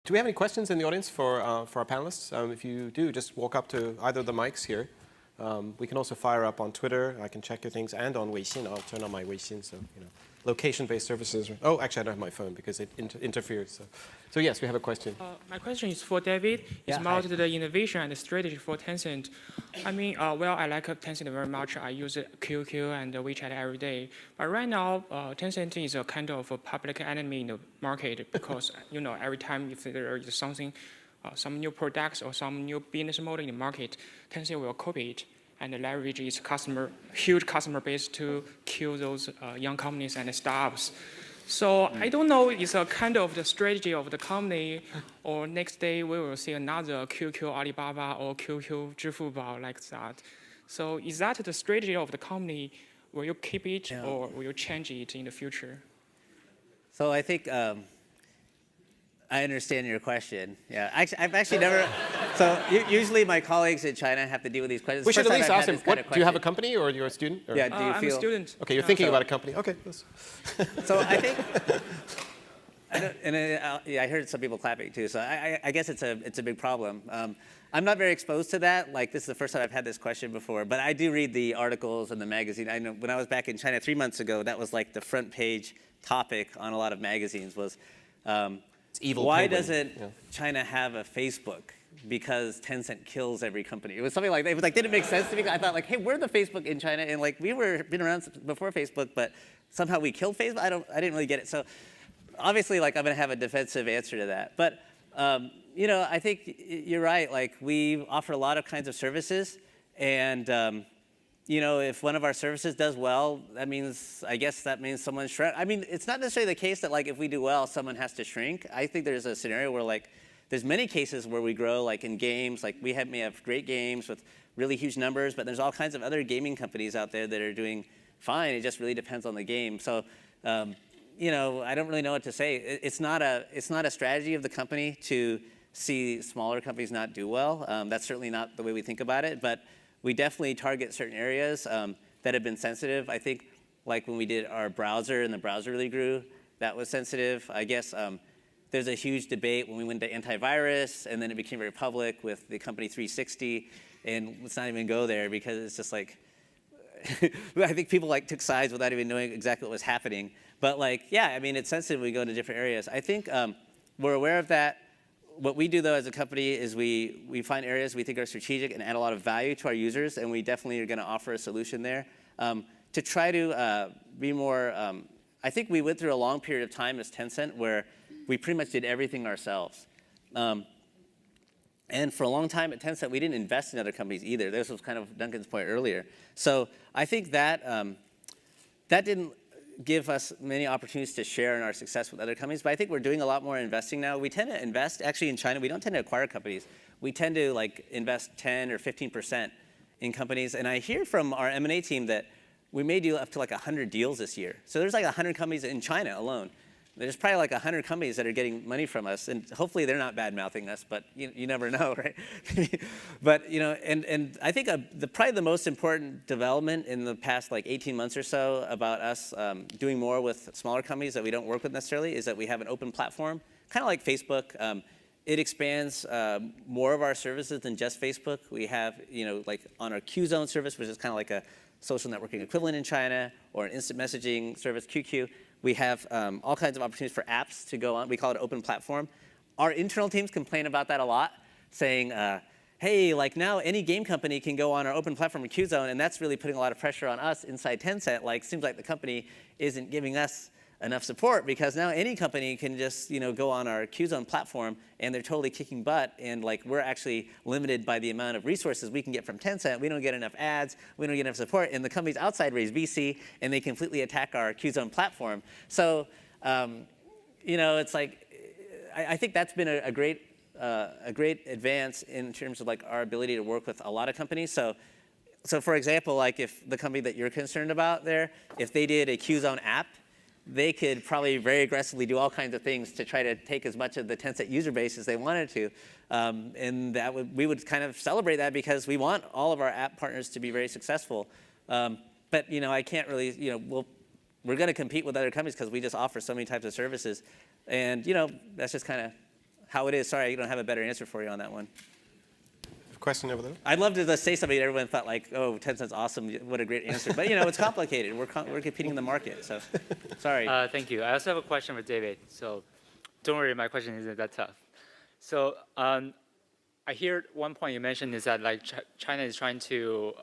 Do we have any questions in the audience for our panelists? If you do, just walk up to either of the mics here. We can also fire up on Twitter. I can check your things, and on Weixin. I'll turn on my Weixin, so location-based services. Oh, actually, I don't have my phone because it interferes. So yes, we have a question. My question is for David. It's about the innovation and the strategy for Tencent. I mean, well, I like Tencent very much. I use QQ and WeChat every day. But right now, Tencent is a kind of a public enemy in the market because every time if there is something, some new products or some new business model in the market, Tencent will copy it and leverage its huge customer base to kill those young companies and startups. So I don't know, it's a kind of the strategy of the company, or next day we will see another QQ Alibaba or QQ Zhifubao like that. So is that the strategy of the company? Will you keep it or will you change it in the future? So I think I understand your question. Yeah, I've actually never. So usually my colleagues in China have to deal with these questions. We should at least ask him, do you have a company or you're a student? Or? Yeah, do you feel? I'm a student. Okay, you're thinking about a company. Okay. So I think, I heard some people clapping too. So I guess it's a big problem. I'm not very exposed to that. Like, this is the first time I've had this question before. But I do read the articles in the magazine. I know when I was back in China 3 months ago, that was like the front page topic on a lot of magazines was, why doesn't China have a Facebook? Because Tencent kills every company. It was something like that. It was like, didn't make sense to me. I thought like, hey, we're the Facebook in China, and like we were been around before Facebook, but somehow we killed Facebook. I didn't really get it. So obviously, like I'm gonna have a defensive answer to that. But I think you're right. Like we offer a lot of kinds of services, and if one of our services does well, I guess that means someone shrink. I mean, it's not necessarily the case that like if we do well, someone has to shrink. I think there's a scenario where like there's many cases where we grow, like in games, like may have great games with really huge numbers, but there's all kinds of other gaming companies out there that are doing fine. It just really depends on the game. So, I don't really know what to say. It's not a strategy of the company to see smaller companies not do well. That's certainly not the way we think about it, but we definitely target certain areas that have been sensitive. I think like when we did our browser and the browser really grew, that was sensitive. I guess there's a huge debate when we went to antivirus, and then it became very public with the company 360, and let's not even go there because it's just like, I think people like took sides without even knowing exactly what was happening. But like, yeah, I mean, it's sensitive when we go into different areas. I think we're aware of that. What we do though as a company is we find areas we think are strategic and add a lot of value to our users, and we definitely are gonna offer a solution there. To try to be more, I think we went through a long period of time as Tencent where we pretty much did everything ourselves. And for a long time at Tencent, we didn't invest in other companies either. This was kind of Duncan's point earlier. So I think that that didn't give us many opportunities to share in our success with other companies, but I think we're doing a lot more investing now. We tend to invest, actually in China, we don't tend to acquire companies. We tend to like invest 10 or 15% in companies. And I hear from our M&A team that we may do up to like 100 deals this year. So there's like 100 companies in China alone. There's probably like 100 companies that are getting money from us, and hopefully they're not bad-mouthing us, but you never know, right? But and I think probably the most important development in the past like 18 months or so about us doing more with smaller companies that we don't work with necessarily is that we have an open platform, kind of like Facebook. It expands more of our services than just Facebook. We have, like on our QZone service, which is kind of like a social networking equivalent in China, or an instant messaging service, QQ. We have all kinds of opportunities for apps to go on. We call it open platform. Our internal teams complain about that a lot, saying, hey, like now any game company can go on our open platform in QZone, and that's really putting a lot of pressure on us inside Tencent. Like, seems like the company isn't giving us enough support because now any company can just go on our QZone platform and they're totally kicking butt, and like we're actually limited by the amount of resources we can get from Tencent. We don't get enough ads, we don't get enough support, and the companies outside raise VC and they completely attack our QZone platform. So it's like I think that's been a great advance in terms of like our ability to work with a lot of companies. So for example, like if the company that you're concerned about there, if they did a QZone app, they could probably very aggressively do all kinds of things to try to take as much of the Tencent user base as they wanted to. And we would kind of celebrate that because we want all of our app partners to be very successful. But I can't really, we're going to compete with other companies because we just offer so many types of services. And that's just kind of how it is. Sorry, I don't have a better answer for you on that one. Question over there. I'd love to just say something that everyone thought like, oh, Tencent's awesome, what a great answer. But it's complicated. We're competing in the market, so sorry. Thank you. I also have a question for David. So don't worry, my question isn't that tough. So I hear one point you mentioned is that like China is trying to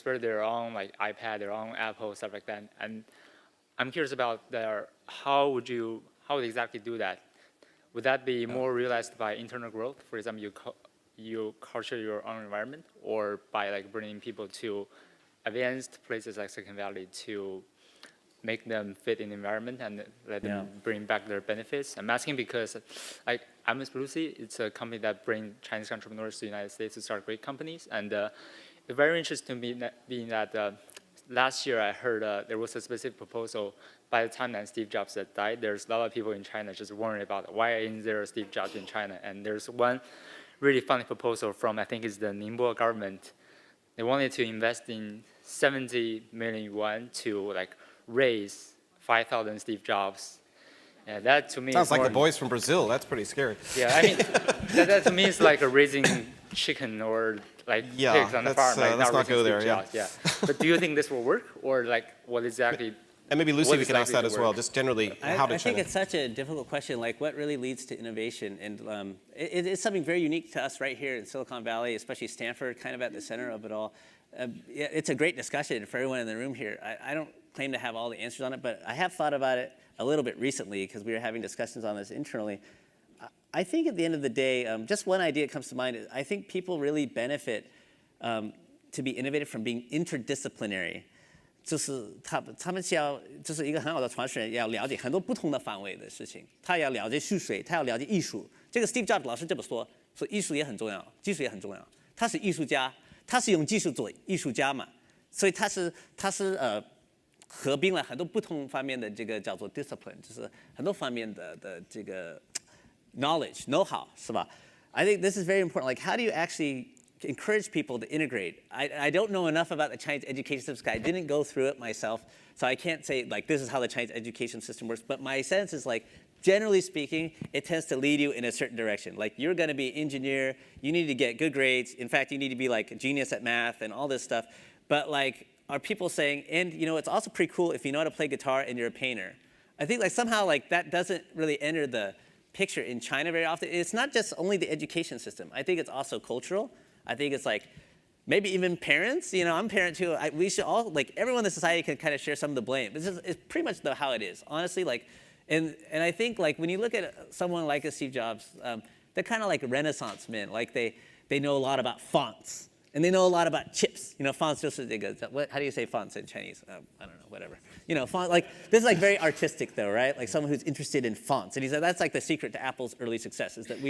spread their own like iPad, their own Apple, stuff like that. And I'm curious about how would you exactly do that? Would that be more realized by internal growth? For example, you culture your own environment, or by like bringing people to advanced places like Silicon Valley to make them fit in the environment and let them bring back their benefits? I'm asking because like Amos Lucy, it's a company that brings Chinese entrepreneurs to the United States to start great companies. And it's very interesting to me being that last year I heard there was a specific proposal. By the time that Steve Jobs had died, there's a lot of people in China just worrying about why isn't there a Steve Jobs in China? And there's one really funny proposal from, I think it's the Ningbo government. They wanted to invest in 70 million yuan to like raise 5,000 Steve Jobs. And that to me Sounds like more, the boys from Brazil. That's pretty scary. Yeah, I mean, that to me is like a raising chicken or like pigs on the farm. Like let's not go there. Yeah. But do you think this will work, or like what exactly? And maybe Lucy, we can ask that as well. work? Just generally, how did I think China? it's such a difficult question. Like, what really leads to innovation? And it's something very unique to us right here in Silicon Valley, especially Stanford, kind of at the center of it all. It's a great discussion for everyone in the room here. I don't claim to have all the answers on it, but I have thought about it a little bit recently because we were having discussions on this internally. I think at the end of the day, just one idea that comes to mind is I think people really benefit to be innovative from being interdisciplinary. 就是他们需要就是一个很好的传承人，要了解很多不同的范围的事情。他要了解数学，他要了解艺术。这个 Steve Jobs 老师这么说，说艺术也很重要，技术也很重要。他是艺术家，他是用技术做艺术家嘛，所以他是合并了很多不同方面的这个叫做 discipline， 就是很多方面的这个 knowledge know-how 是吧 ？I think this is very important. Like, how do you actually encourage people to integrate? I don't know enough about the Chinese education system. I didn't go through it myself, so I can't say like this is how the Chinese education system works. But my sense is like, generally speaking, it tends to lead you in a certain direction. Like you're going to be an engineer, you need to get good grades. In fact, you need to be like a genius at math and all this stuff. But like, are people saying, and it's also pretty cool if you know how to play guitar and you're a painter. I think like somehow like that doesn't really enter the picture in China very often. It's not just only the education system. I think it's also cultural. I think it's like maybe even parents. I'm a parent too. We should all like everyone in the society can kind of share some of the blame. It's pretty much how it is, honestly. Like, and I think like when you look at someone like a Steve Jobs, they're kind of like Renaissance men. Like they know a lot about fonts and they know a lot about chips. Fonts just how do you say fonts in Chinese? I don't know, whatever. Font like this is like very artistic though, right? Like someone who's interested in fonts, and he said that's like the secret to Apple's early success is that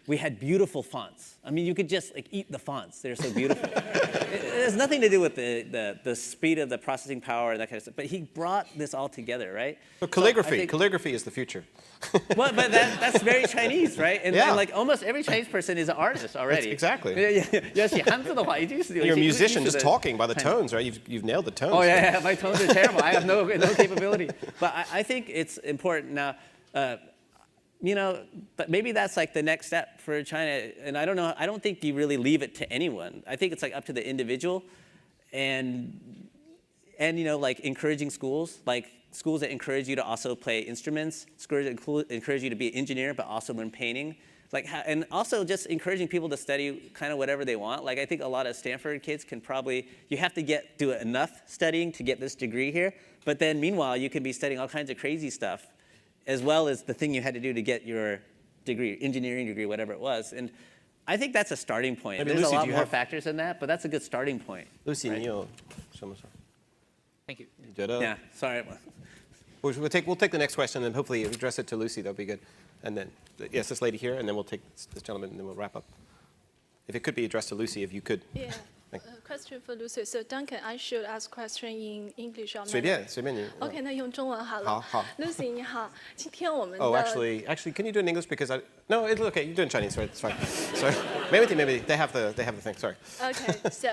we had beautiful fonts. I mean, you could just like eat the fonts. They're so beautiful. It has nothing to do with the speed of the processing power and that kind of stuff. But he brought this all together, right? But calligraphy is the future. Well, but that's very Chinese, right? And like almost every Chinese person is an artist already. Exactly. You're a musician just talking by the tones, right? You've nailed the tones. Oh yeah, my tones are terrible. I have no capability. But I think it's important now. But maybe that's like the next step for China. And I don't know. I don't think you really leave it to anyone. I think it's like up to the individual, and like encouraging schools, like schools that encourage you to also play instruments, schools that encourage you to be an engineer, but also learn painting. And also just encouraging people to study kind of whatever they want. Like I think a lot of Stanford kids can you have to do enough studying to get this degree here. But then meanwhile, you can be studying all kinds of crazy stuff, as well as the thing you had to do to get your degree, engineering degree, whatever it was. And I think that's a starting point. Maybe There's Lucy, a lot more factors than that, but that's a good starting point. Lucy, right? Thank you. Yeah, sorry. We'll take the next question and hopefully address it to Lucy. That'll be good. And then, yes, this lady here, and then we'll take this gentleman, and then we'll wrap up. If it could be addressed to Lucy, if you could. Yeah. Question for Lucy. So Duncan, I should ask question in English or 随便你。 OK， 那用中文好了。好。 Lucy 你好，今天我们的 Oh, actually, can you do it in English because No, it's okay. You're doing Chinese, right? It's fine. Sorry. maybe they have the thing. Sorry. Okay, so,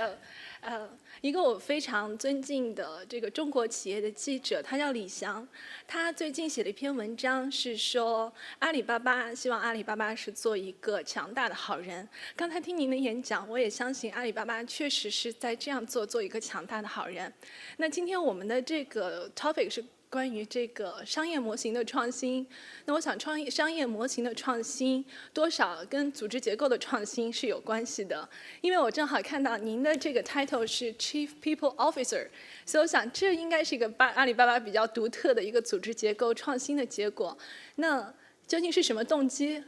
一个我非常尊敬的这个中国企业的记者，他叫李翔，他最近写了一篇文章，是说阿里巴巴希望阿里巴巴是做一个强大的好人。刚才听您的演讲，我也相信阿里巴巴确实是在这样做一个强大的好人。那今天我们的这个 topic 是关于这个商业模型的创新，那我想商业模型的创新多少跟组织结构的创新是有关系的，因为我正好看到您的这个 title 是 Chief People Officer， 所以我想这应该是一个阿里巴巴比较独特的一个组织结构创新的结果。那究竟是什么动机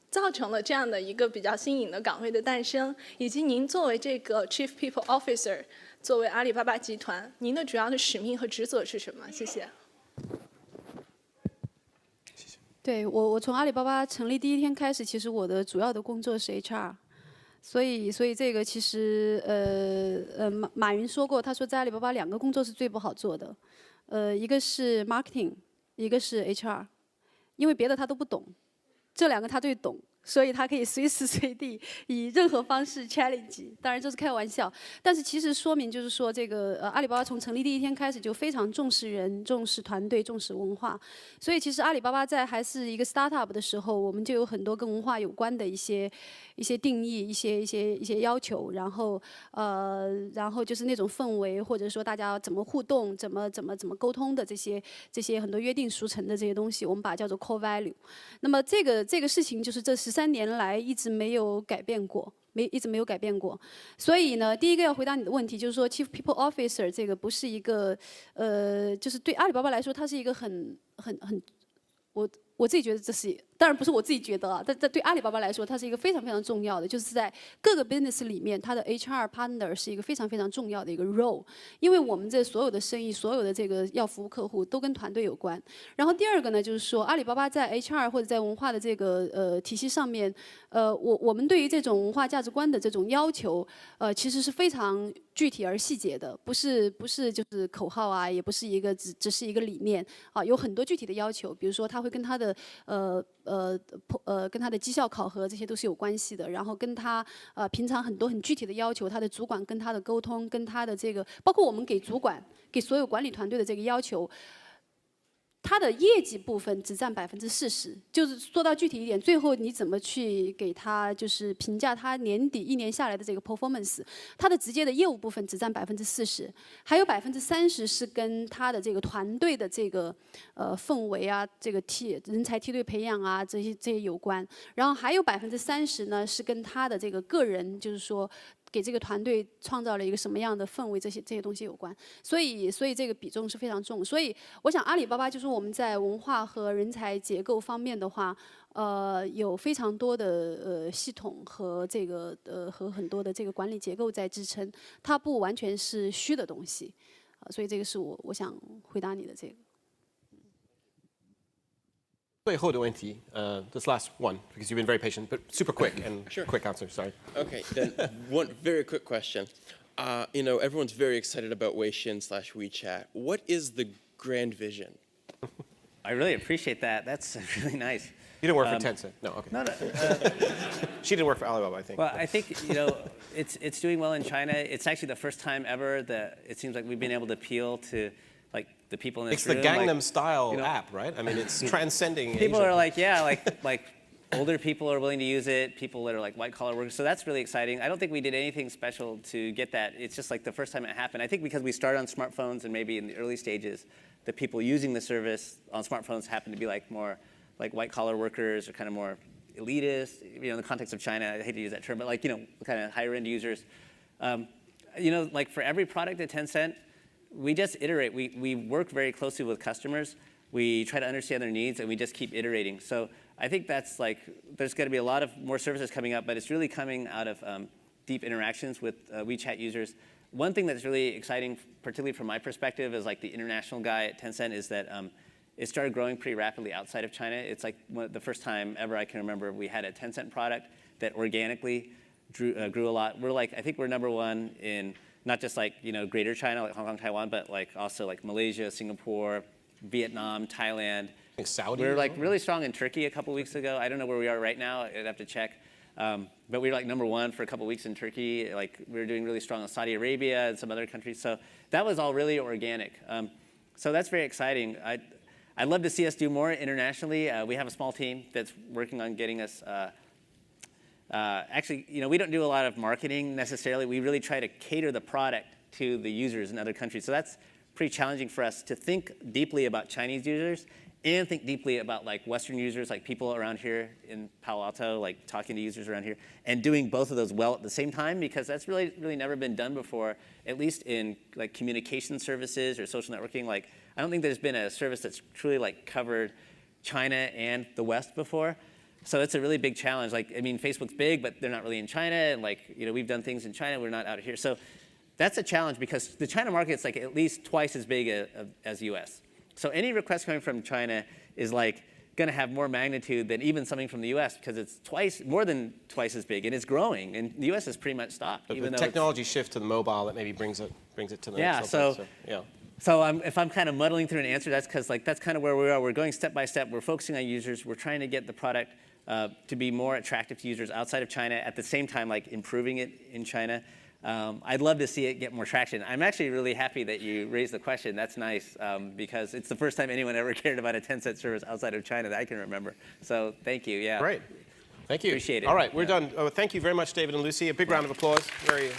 造成了这样的一个比较新颖的岗位的诞生，以及您作为这个 Chief People Officer， 作为阿里巴巴集团，您的主要的使命和职责是什么？谢谢。对，我从阿里巴巴成立第一天开始，其实我的主要的工作是 HR， 所以这个其实马云说过，他说在阿里巴巴2个工作是最不好做的，一个是 marketing， 一个是 HR， 因为别的他都不懂。这2个他最懂，所以他可以随时随地以任何方式 challenge。当然这是开玩笑，但是其实说明就是说，这个阿里巴巴从成立第一天开始就非常重视人、重视团队、重视文化。所以其实阿里巴巴在还是一个 startup 的时候，我们就有很多跟文化有关的一些定义、一些要求，然后就是那种氛围，或者说大家怎么互动、怎么沟通的这些很多约定俗成的这些东西，我们把它叫做 core value。那么这个事情就是这13年来一直没有改变过。一直没有改变过，所以呢，第一个要回答你的问题就是说 ，Chief People Officer 这个不是一个就是对阿里巴巴来说，它是一个很我自己觉得这是，当然不是我自己觉得啊，但对阿里巴巴来说，它是一个非常非常重要的，就是在各个 business 里面，它的 HR partner 是一个非常非常重要的一个 role， 因为我们这所有的生意，所有的这个要服务客户，都跟团队有关。然后第二个呢，就是说阿里巴巴在 HR 或者在文化的这个体系上面，我们对于这种文化价值观的这种要求，其实是非常具体而细节的，不是就是口号啊，也不是一个只是一个理念啊，有很多具体的要求，比如说他会跟他的跟他的绩效考核这些都是有关系的，然后跟他平常很多很具体的要求，他的主管跟他的沟通，跟他的这个，包括我们给主管给所有管理团队的这个要求。它的业绩部分只占40%，就是说到具体一点，最后你怎么去给他就是评价他年底1年下来的这个 performance， 它的直接的业务部分只占40%，还有30%是跟他的这个团队的这个氛围啊，这个人才梯队培养啊这些有关，然后还有30%呢是跟他的这个个人，就是说。给这个团队创造了一个什么样的氛围，这些东西有关，所以这个比重是非常重。所以我想阿里巴巴就是我们在文化和人才结构方面的话，有非常多的系统和这个和很多的这个管理结构在支撑，它不完全是虚的东西，所以这个是我想回答你的这个。最后的问题, this last one, because you've been very patient, but super quick and quick answer, sorry. Okay, then one very quick question. Everyone's very excited about Weixin/WeChat. What is the grand vision? I really appreciate that. That's really nice. You didn't work for Tencent? No, okay. No. She didn't work for Alibaba, I think. Well, I think, it's doing well in China. It's actually the first time ever that it seems like we've been able to appeal to the people in this room. It's the Gangnam Style app, right? I mean, it's transcending People Asia. are like, yeah, like older people are willing to use it, people that are like white collar workers. So that's really exciting. I don't think we did anything special to get that. It's just like the first time it happened. I think because we started on smartphones and maybe in the early stages, the people using the service on smartphones happen to be like more like white collar workers or kind of more elitist, in the context of China. I hate to use that term, but kind of higher end users. Like for every product at Tencent, we just iterate. We work very closely with customers. We try to understand their needs, and we just keep iterating. So I think that's there's going to be a lot of more services coming up, but it's really coming out of deep interactions with WeChat users. One thing that's really exciting, particularly from my perspective, as the international guy at Tencent, is that it started growing pretty rapidly outside of China. It's the first time ever I can remember we had a Tencent product that organically grew a lot. I think we're #1 in not just Greater China, like Hong Kong, Taiwan, but also Malaysia, Singapore, Vietnam, Thailand, think Saudi. We were like really strong in Turkey a couple weeks ago. I don't know where we are right now. I'd have to check. But we were like #1 for a couple weeks in Turkey. Like we were doing really strong in Saudi Arabia and some other countries. So that was all really organic. So that's very exciting. I'd love to see us do more internationally. We have a small team that's working on getting us. Actually, we don't do a lot of marketing necessarily. We really try to cater the product to the users in other countries. So that's pretty challenging for us to think deeply about Chinese users and think deeply about like Western users, like people around here in Palo Alto, like talking to users around here, and doing both of those well at the same time, because that's really never been done before, at least in like communication services or social networking. Like I don't think there's been a service that's truly like covered China and the West before. So it's a really big challenge. Like, I mean, Facebook's big, but they're not really in China, and like, we've done things in China, we're not out here. So that's a challenge because the China market's like at least twice as big as US. So any request coming from China is like going to have more magnitude than even something from the US because it's more than twice as big, and it's growing. And the US has pretty much stopped. But even the though technology shift to the mobile that maybe brings it to the next level. Yeah. So if I'm kind of muddling through an answer, that's because like that's kind of where we are. We're going step by step. We're focusing on users. We're trying to get the product to be more attractive to users outside of China. At the same time, like improving it in China. I'd love to see it get more traction. I'm actually really happy that you raised the question. That's nice because it's the first time anyone ever cared about a Tencent service outside of China that I can remember. So thank you. Yeah. Great. Thank you. Appreciate it. All right, we're done. Oh, thank you very much, David and Lucy. A big round of applause. Very.